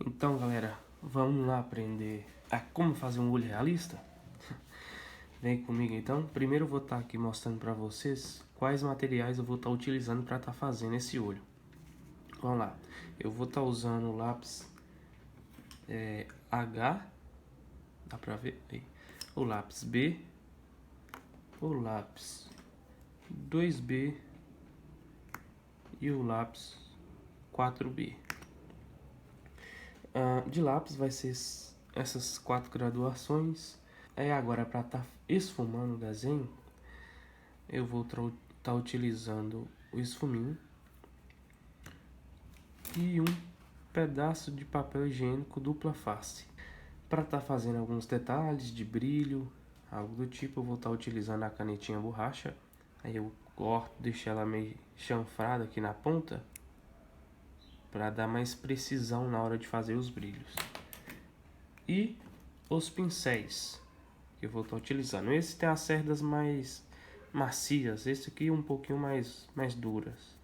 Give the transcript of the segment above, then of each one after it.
Então, galera, vamos lá aprender a como fazer um olho realista? Vem comigo então. Primeiro eu vou estar aqui mostrando para vocês quais materiais eu vou estar utilizando para estar fazendo esse olho. Vamos lá. Eu vou estar usando o lápis H, dá para ver aí. O lápis B, o lápis 2B e o lápis 4B. De lápis vai ser essas 4 graduações. Aí agora, para estar esfumando o desenho, eu vou estar utilizando o esfuminho e um pedaço de papel higiênico dupla face. Para estar fazendo alguns detalhes de brilho, algo do tipo, eu vou estar utilizando a canetinha borracha. Aí eu corto, deixo ela meio chanfrada aqui na ponta, para dar mais precisão na hora de fazer os brilhos. E os pincéis que eu vou estar utilizando. Esse tem as cerdas mais macias, esse aqui um pouquinho mais duras.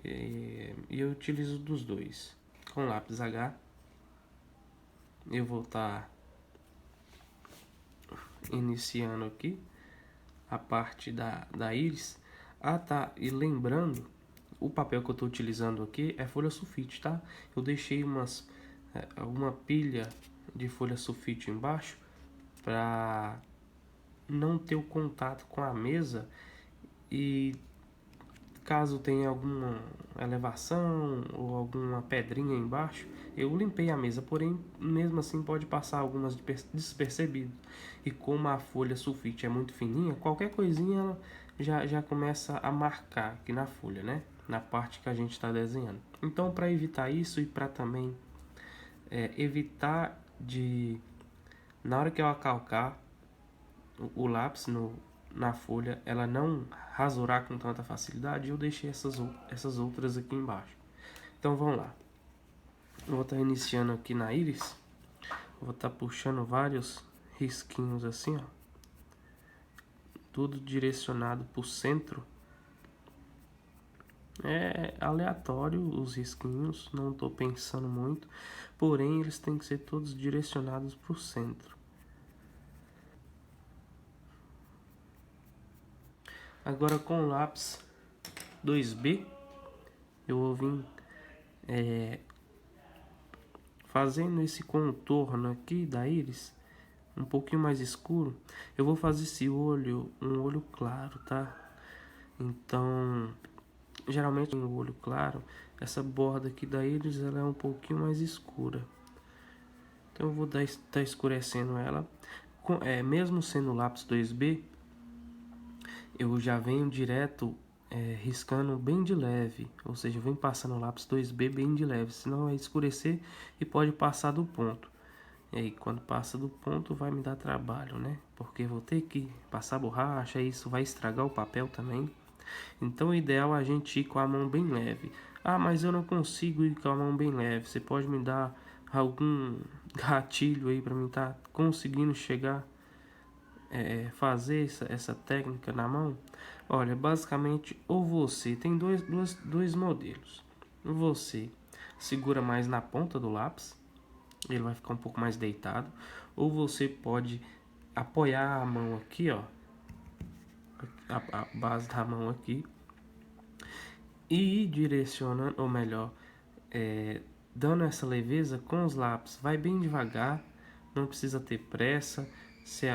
E eu utilizo dos dois. Com lápis H, eu vou estar iniciando aqui a parte da íris. Tá, e lembrando, o papel que eu estou utilizando aqui é folha sulfite, tá? Eu deixei uma pilha de folha sulfite embaixo para não ter o contato com a mesa e caso tenha alguma elevação ou alguma pedrinha embaixo, eu limpei a mesa, porém mesmo assim pode passar algumas despercebido. E como a folha sulfite é muito fininha, qualquer coisinha ela já começa a marcar aqui na folha, né? Na parte que a gente está desenhando. Então, para evitar isso e para também evitar de, na hora que eu acalcar o lápis na folha, ela não rasurar com tanta facilidade, eu deixei essas outras aqui embaixo. Então vamos lá. Eu vou estar iniciando aqui na íris. Vou estar puxando vários risquinhos assim, ó. Tudo direcionado para o centro. É aleatório os risquinhos, não estou pensando muito. Porém, eles têm que ser todos direcionados para o centro. Agora com o lápis 2B, eu vou vir fazendo esse contorno aqui da íris um pouquinho mais escuro. Eu vou fazer esse olho um olho claro, tá? Então, geralmente no olho claro, essa borda aqui da íris ela é um pouquinho mais escura. Então eu vou estar escurecendo ela. Mesmo sendo lápis 2B, eu já venho direto riscando bem de leve, ou seja, eu venho passando o lápis 2B bem de leve, senão vai escurecer e pode passar do ponto. E aí, quando passa do ponto, vai me dar trabalho, né? Porque vou ter que passar borracha, isso vai estragar o papel também. Então, o ideal é a gente ir com a mão bem leve. Ah, mas eu não consigo ir com a mão bem leve. Você pode me dar algum gatilho aí para mim estar conseguindo chegar fazer essa técnica na mão? Olha, basicamente, ou você tem dois modelos. Você segura mais na ponta do lápis, ele vai ficar um pouco mais deitado, ou você pode apoiar a mão aqui, ó, a base da mão aqui, e ir direcionando, ou melhor, dando essa leveza com os lápis. Vai bem devagar, não precisa ter pressa. Se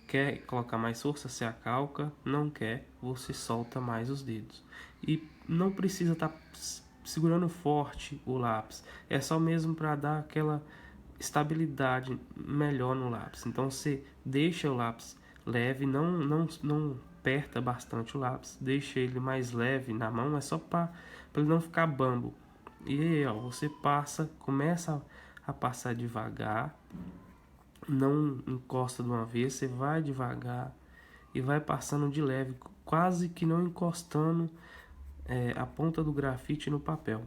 quer colocar mais força, se acalca. Não quer, você solta mais os dedos. E não precisa estar segurando forte o lápis. É só mesmo para dar aquela estabilidade melhor no lápis. Então você deixa o lápis leve, não aperta bastante o lápis, deixa ele mais leve na mão, é só para ele não ficar bambo. E aí, ó, você começa a passar devagar, não encosta de uma vez, você vai devagar e vai passando de leve, quase que não encostando a ponta do grafite no papel.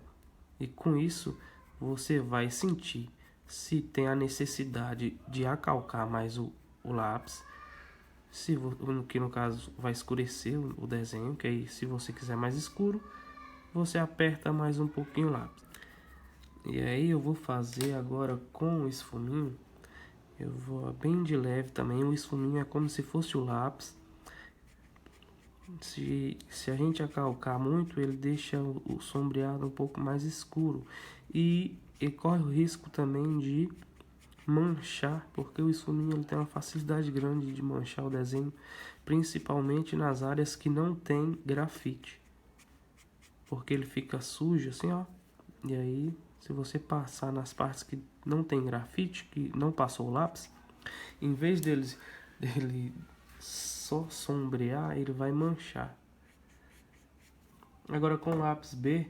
E com isso você vai sentir se tem a necessidade de acalcar mais o lápis, que no caso vai escurecer o desenho, que aí se você quiser mais escuro, você aperta mais um pouquinho o lápis. E aí eu vou fazer agora com o esfuminho. Eu vou bem de leve também. O esfuminho é como se fosse o lápis. Se a gente acalcar muito, ele deixa o sombreado um pouco mais escuro. E corre o risco também de manchar, porque o esfuminho ele tem uma facilidade grande de manchar o desenho, principalmente nas áreas que não tem grafite. Porque ele fica sujo assim, ó. E aí, se você passar nas partes que não tem grafite, que não passou o lápis, em vez dele só sombrear, ele vai manchar. Agora com o lápis B,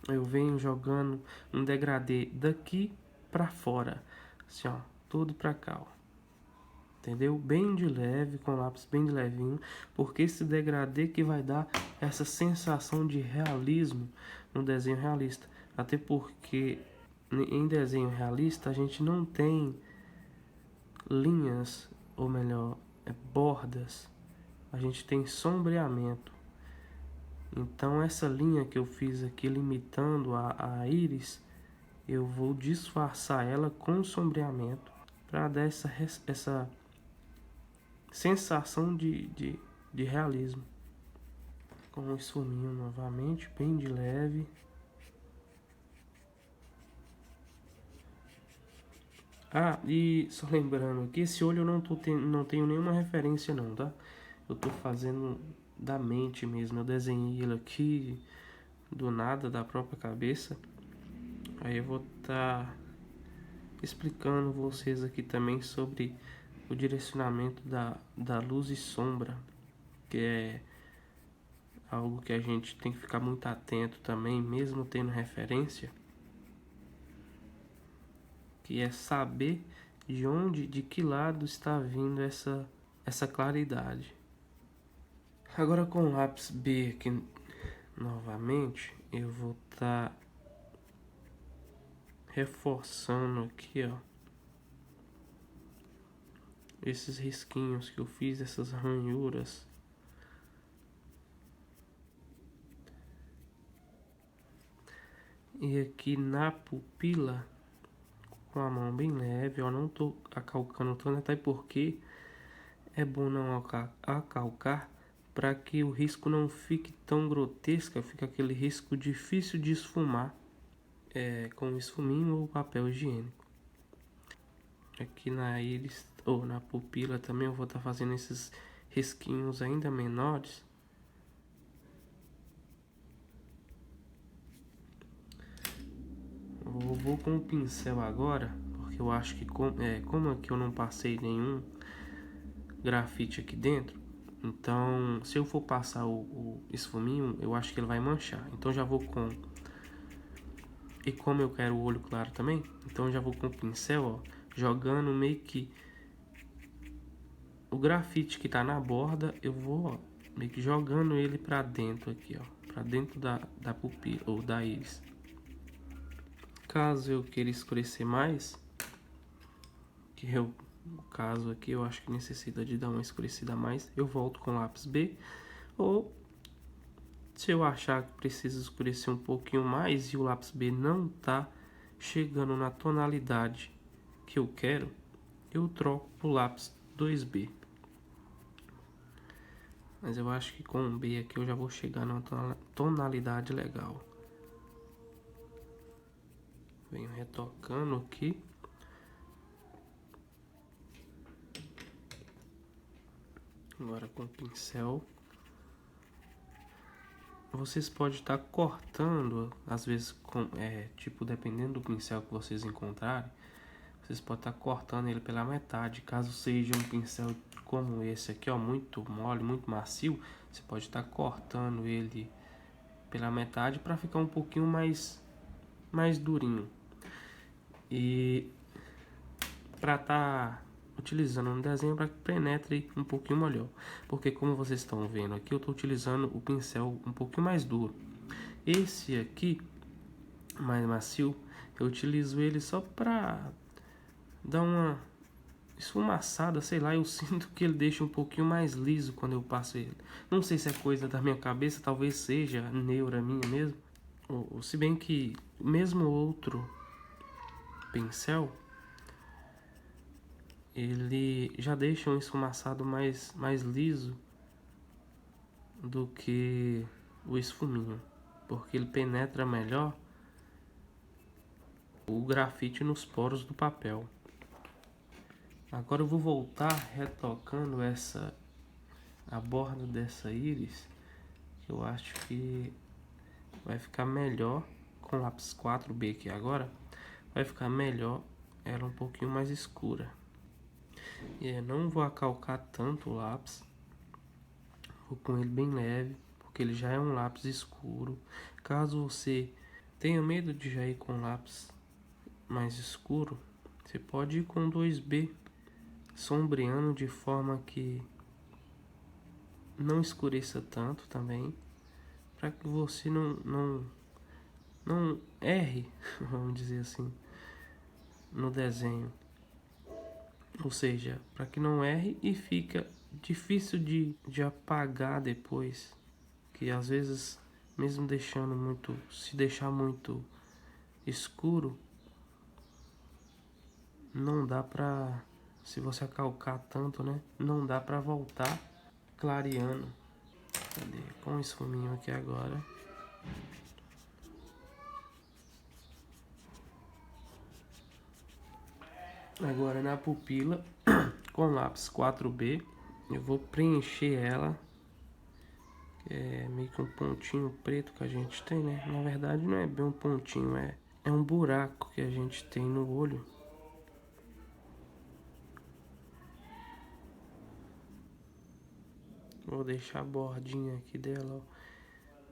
eu venho jogando um degradê daqui pra fora, assim ó, tudo pra cá, ó. Entendeu? Bem de leve, com o lápis bem de levinho, porque esse degradê que vai dar essa sensação de realismo no desenho realista. Até porque em desenho realista a gente não tem linhas, ou melhor, bordas. A gente tem sombreamento. Então essa linha que eu fiz aqui limitando a íris, eu vou disfarçar ela com sombreamento para dar essa sensação de realismo. Com o esfuminho novamente, bem de leve. Ah, e só lembrando que esse olho eu não tenho nenhuma referência não, tá? Eu tô fazendo da mente mesmo. Eu desenhei ele aqui do nada, da própria cabeça. Aí eu vou estar explicando vocês aqui também sobre o direcionamento da luz e sombra, que é algo que a gente tem que ficar muito atento também, mesmo tendo referência, que é saber de que lado está vindo essa claridade. Agora com o lápis B aqui novamente, eu vou estar reforçando aqui, ó, esses risquinhos que eu fiz, essas ranhuras. E aqui na pupila, com a mão bem leve, eu não tô acalcando tanto, até porque é bom não acalcar para que o risco não fique tão grotesco, fica aquele risco difícil de esfumar com esfuminho ou papel higiênico. Aqui na íris ou na pupila também eu vou estar fazendo esses risquinhos ainda menores. Eu vou com o pincel agora, porque eu acho que como aqui eu não passei nenhum grafite aqui dentro, então se eu for passar o esfuminho, eu acho que ele vai manchar. Então já vou com... E como eu quero o olho claro também, então já vou com o pincel, ó, jogando meio que o grafite que tá na borda, eu vou, ó, meio que jogando ele pra dentro aqui, ó, pra dentro da pupila ou da íris. Caso eu queira escurecer mais, no caso aqui eu acho que necessita de dar uma escurecida a mais, eu volto com o lápis B, ou se eu achar que precisa escurecer um pouquinho mais e o lápis B não tá chegando na tonalidade que eu quero, eu troco pro lápis 2B. Mas eu acho que com o B aqui eu já vou chegar numa tonalidade legal. Venho retocando aqui. Agora com o pincel. Vocês podem estar cortando, às vezes, tipo, dependendo do pincel que vocês encontrarem, vocês podem estar cortando ele pela metade. Caso seja um pincel como esse aqui, ó, muito mole, muito macio, você pode estar cortando ele pela metade para ficar um pouquinho mais durinho. E para estar utilizando um desenho para que penetre um pouquinho melhor, porque como vocês estão vendo aqui, eu estou utilizando o pincel um pouquinho mais duro. Esse aqui, mais macio, eu utilizo ele só para dar uma esfumaçada, sei lá, eu sinto que ele deixa um pouquinho mais liso quando eu passo ele. Não sei se é coisa da minha cabeça, talvez seja neura minha mesmo, ou se bem que mesmo outro pincel, ele já deixa um esfumaçado mais liso do que o esfuminho, porque ele penetra melhor o grafite nos poros do papel. Agora eu vou voltar retocando a borda dessa íris. Eu acho que vai ficar melhor com o lápis 4B aqui agora. Vai ficar melhor ela um pouquinho mais escura. E eu não vou acalcar tanto o lápis. Vou com ele bem leve, porque ele já é um lápis escuro. Caso você tenha medo de já ir com lápis mais escuro, você pode ir com 2B, sombreando de forma que não escureça tanto também, para que você não erre, vamos dizer assim, no desenho. Ou seja, para que não erre e fica difícil de apagar depois, que às vezes, mesmo deixando muito, se deixar muito escuro, não dá pra, se você acalcar tanto, né, não dá pra voltar clareando. Cadê? Com esse fuminho aqui agora. Agora na pupila, com lápis 4B, eu vou preencher ela. É meio que um pontinho preto que a gente tem, né? Na verdade não é bem um pontinho, é um buraco que a gente tem no olho. Vou deixar a bordinha aqui dela, ó,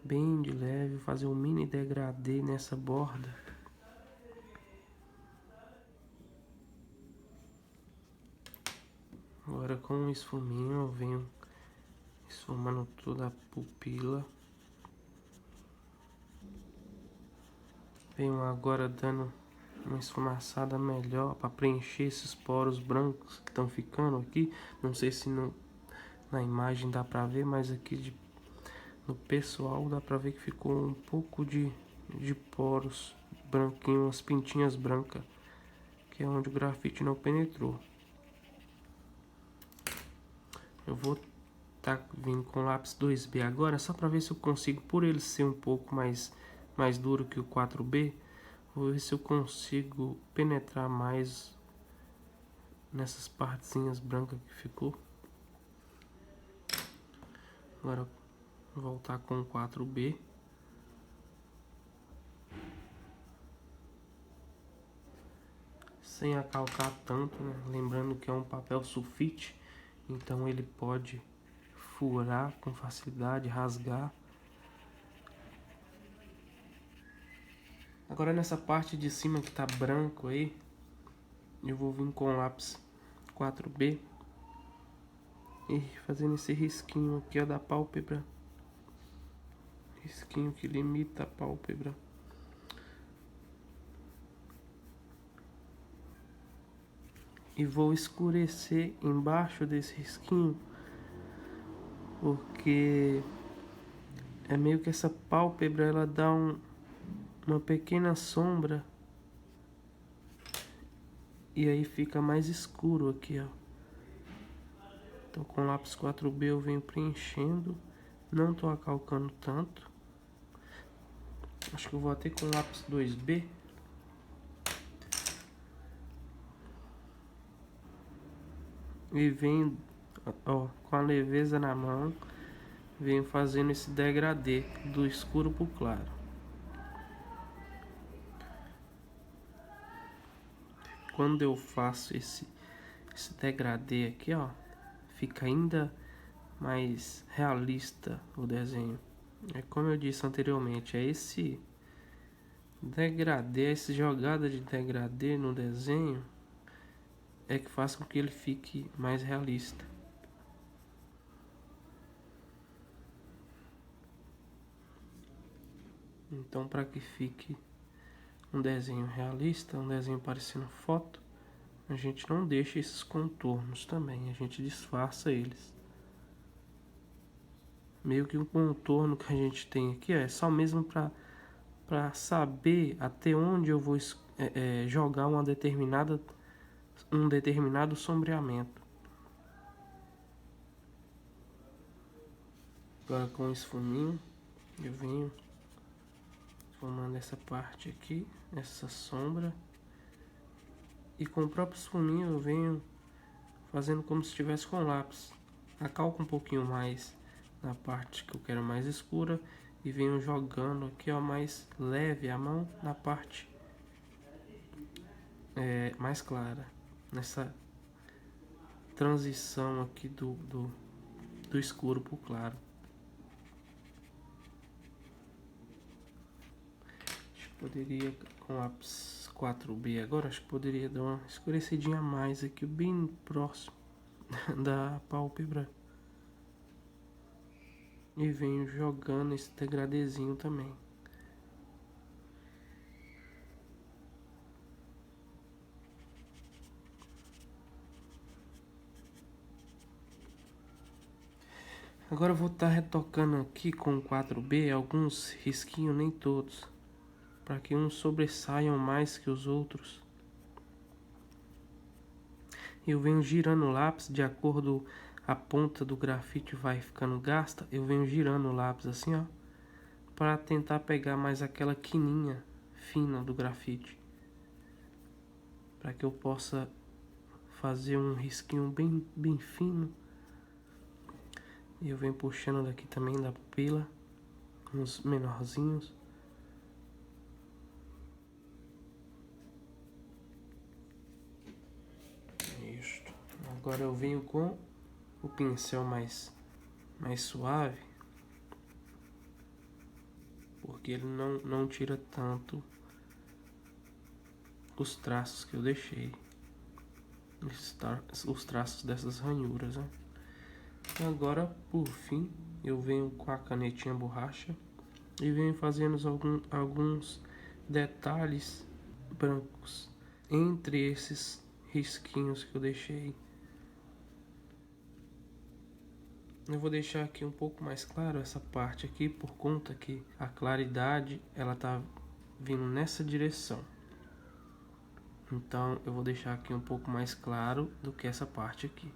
bem de leve, fazer um mini degradê nessa borda. Agora com o esfuminho eu venho esfumando toda a pupila. Venho agora dando uma esfumaçada melhor para preencher esses poros brancos que estão ficando aqui. Não sei se na imagem dá pra ver, mas aqui no pessoal dá pra ver que ficou um pouco de poros branquinhos, umas pintinhas brancas, que é onde o grafite não penetrou. Eu vou vindo com o lápis 2B agora, só para ver se eu consigo, por ele ser um pouco mais duro que o 4B, vou ver se eu consigo penetrar mais nessas partezinhas brancas que ficou. Agora vou voltar com o 4B. Sem acalcar tanto, né? Lembrando que é um papel sulfite, então ele pode furar com facilidade, rasgar. Agora nessa parte de cima que tá branco aí, eu vou vir com o lápis 4B e fazendo esse risquinho aqui, ó, da pálpebra. Risquinho que limita a pálpebra. E vou escurecer embaixo desse risquinho, porque é meio que essa pálpebra ela dá uma pequena sombra e aí fica mais escuro aqui, ó. Então com o lápis 4B eu venho preenchendo, não tô acalcando tanto. Acho que eu vou até com o lápis 2B. E venho, ó, com a leveza na mão, venho fazendo esse degradê do escuro pro claro. Quando eu faço esse degradê aqui, ó, fica ainda mais realista o desenho. É como eu disse anteriormente, é esse degradê, essa jogada de degradê no desenho é que faz com que ele fique mais realista. Então, para que fique um desenho realista, um desenho parecendo foto, a gente não deixa esses contornos também, a gente disfarça eles. Meio que um contorno que a gente tem aqui é só mesmo para saber até onde eu vou jogar um determinado sombreamento. Agora com o esfuminho eu venho formando essa parte aqui, essa sombra, e com o próprio esfuminho eu venho fazendo como se estivesse com lápis. Acalco um pouquinho mais na parte que eu quero mais escura e venho jogando aqui, ó, mais leve a mão na parte mais clara, nessa transição aqui do escuro pro claro. Acho que poderia, com lápis 4B agora, acho que poderia dar uma escurecidinha a mais aqui, bem próximo da pálpebra. E venho jogando esse degradezinho também. Agora eu vou estar retocando aqui com o 4B alguns risquinhos, nem todos, para que uns sobressaiam mais que os outros. Eu venho girando o lápis de acordo a ponta do grafite vai ficando gasta, eu venho girando o lápis assim, ó, para tentar pegar mais aquela quininha fina do grafite, para que eu possa fazer um risquinho bem fino. E eu venho puxando daqui também da pupila, uns menorzinhos. Isto. Agora eu venho com o pincel mais suave, porque ele não tira tanto os traços que eu deixei, os traços dessas ranhuras, né? Agora, por fim, eu venho com a canetinha borracha e venho fazendo alguns detalhes brancos entre esses risquinhos que eu deixei. Eu vou deixar aqui um pouco mais claro essa parte aqui, por conta que a claridade ela tá vindo nessa direção. Então eu vou deixar aqui um pouco mais claro do que essa parte aqui.